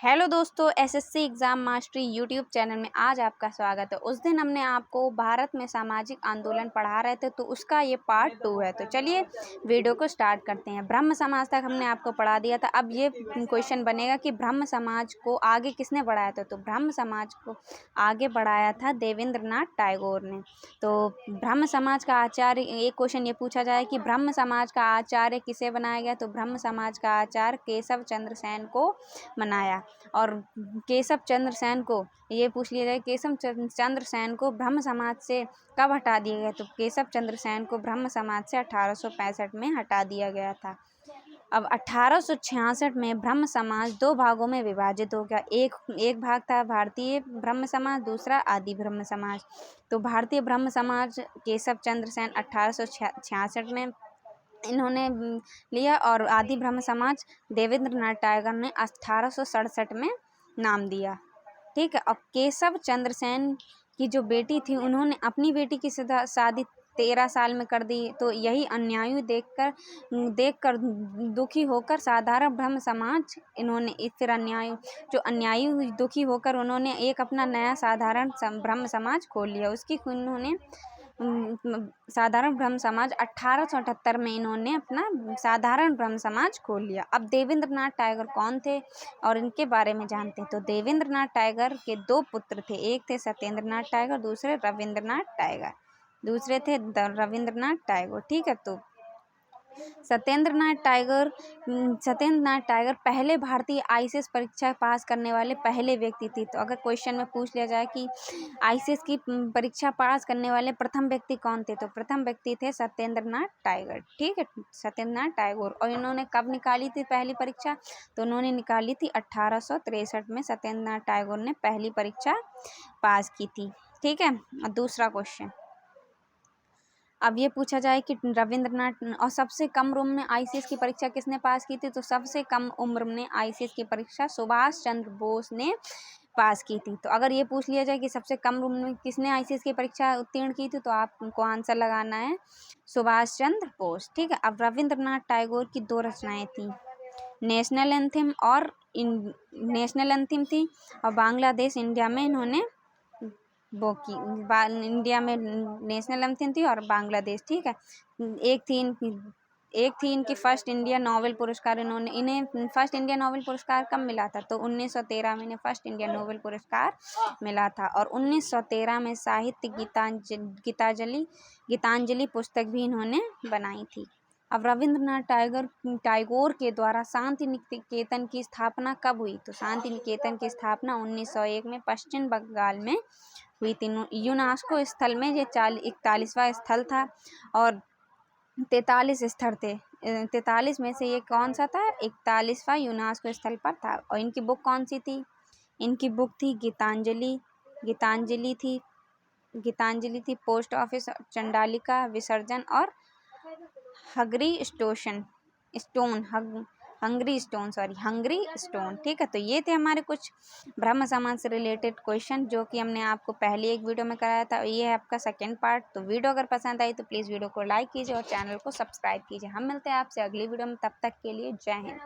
Hello दोस्तों, SSC exam mastery YouTube channel में आज आपका स्वागत है। उस दिन हमने आपको भारत में सामाजिक आंदोलन पढ़ा रहे थे, तो उसका ये पार्ट 2 है। तो चलिए वीडियो को स्टार्ट करते हैं। ब्रह्म समाज तक हमने आपको पढ़ा दिया था। अब ये क्वेश्चन बनेगा कि ब्रह्म समाज को आगे किसने बढ़ाया था। तो ब्रह्म समाज को आगे बढ़ाया था देवेंद्रनाथ टैगोर ने। तो ब्रह्म समाज का आचार्य, एक क्वेश्चन ये पूछा जाए कि ब्रह्म समाज का आचार्य किसे बनाया गया। तो ब्रह्म समाज का आचार्य केशव चंद्र सेन को बनाया। और केशव चंद्र सेन को ये पूछ लिया जाए, केशव चंद्र सेन को ब्रह्म समाज से कब हटा दिया गया। तो केशव चंद्र सेन को ब्रह्म समाज से 1865 में हटा दिया गया था। अब 1866 में ब्रह्म समाज दो भागों में विभाजित हो गया। एक भाग था भारतीय ब्रह्म समाज, दूसरा आदि ब्रह्म समाज। तो भारतीय ब्रह्म समाज केशव चंद्र सेन 1866 में इन्होंने लिया, और आदि ब्रह्म समाज देवेंद्रनाथ टैगोर ने 1867 में नाम दिया। ठीक है। और केशव चंद्र सेन की जो बेटी थी, उन्होंने अपनी बेटी की शादी 13 साल में कर दी। तो यही अन्याय देखकर दुखी होकर साधारण ब्रह्म समाज इन्होंने फिर अन्यायी हुई, दुखी होकर उन्होंने एक अपना नया साधारण ब्रह्म समाज खोल लिया। उसकी उन्होंने साधारण ब्रह्म समाज 1878 में इन्होंने अपना साधारण ब्रह्म समाज खोल लिया। अब देवेंद्रनाथ टैगोर कौन थे और इनके बारे में जानते हैं। तो देवेंद्रनाथ टैगोर के दो पुत्र थे, एक थे सत्येंद्रनाथ टैगोर, दूसरे रविंद्रनाथ टैगोर। ठीक है। तो सत्येंद्रनाथ टैगोर पहले भारतीय आईसीएस परीक्षा पास करने वाले पहले व्यक्ति थे। तो अगर क्वेश्चन में पूछ लिया जाए कि आईसीएस की परीक्षा पास करने वाले प्रथम व्यक्ति कौन थे, तो प्रथम व्यक्ति थे सत्येंद्रनाथ टैगोर। ठीक है, सत्येंद्रनाथ टैगोर। और इन्होंने कब निकाली थी पहली परीक्षा। तो उन्होंने निकाली थी 1863 में। सत्येंद्रनाथ टैगोर ने पहली परीक्षा पास की थी। ठीक है। और दूसरा क्वेश्चन अब ये पूछा जाए कि रविंद्रनाथ और सबसे कम उम्र में आईसीएस की परीक्षा किसने पास की थी। तो सबसे कम उम्र में आईसीएस की परीक्षा सुभाष चंद्र बोस ने पास की थी। तो अगर ये पूछ लिया जाए कि सबसे कम उम्र में किसने आईसीएस की परीक्षा उत्तीर्ण की थी, तो आपको आंसर लगाना है सुभाष चंद्र बोस। ठीक है। अब रविंद्रनाथ टैगोर की दो रचनाएं थी, नेशनल एंथम थी, और बांग्लादेश इंडिया में इन्होंने इंडिया में नेशनल एंथम थी और बांग्लादेश। ठीक है। एक थी इनकी फर्स्ट इंडिया नोबेल पुरस्कार। इन्हें फर्स्ट इंडिया नोबेल पुरस्कार कब मिला था। तो 1913 में इन्हें फर्स्ट इंडिया नोबेल पुरस्कार मिला था। और 1913 में साहित्य गीतांजलि पुस्तक भी इन्होंने बनाई थी। अब रविंद्रनाथ टैगोर के द्वारा शांति निकेतन की स्थापना कब हुई। तो शांति निकेतन की स्थापना 1901 में पश्चिम बंगाल में हुई थी। यूनेस्को स्थल में ये 41वां स्थल था, और 43 स्थल थे। 43 में से ये कौन सा था, 41वां यूनेस्को स्थल पर था। और इनकी बुक कौन सी थी, इनकी बुक थी गीतांजलि थी, पोस्ट ऑफिस, चंडालिका विसर्जन, और हंगरी स्टोन। ठीक है। तो ये थे हमारे कुछ ब्रह्म समाज से रिलेटेड क्वेश्चन, जो कि हमने आपको पहले एक वीडियो में कराया था। ये है आपका सेकंड पार्ट। तो वीडियो अगर पसंद आई तो प्लीज़ वीडियो को लाइक कीजिए और चैनल को सब्सक्राइब कीजिए। हम मिलते हैं आपसे अगली वीडियो में, तब तक के लिए जय हिंद।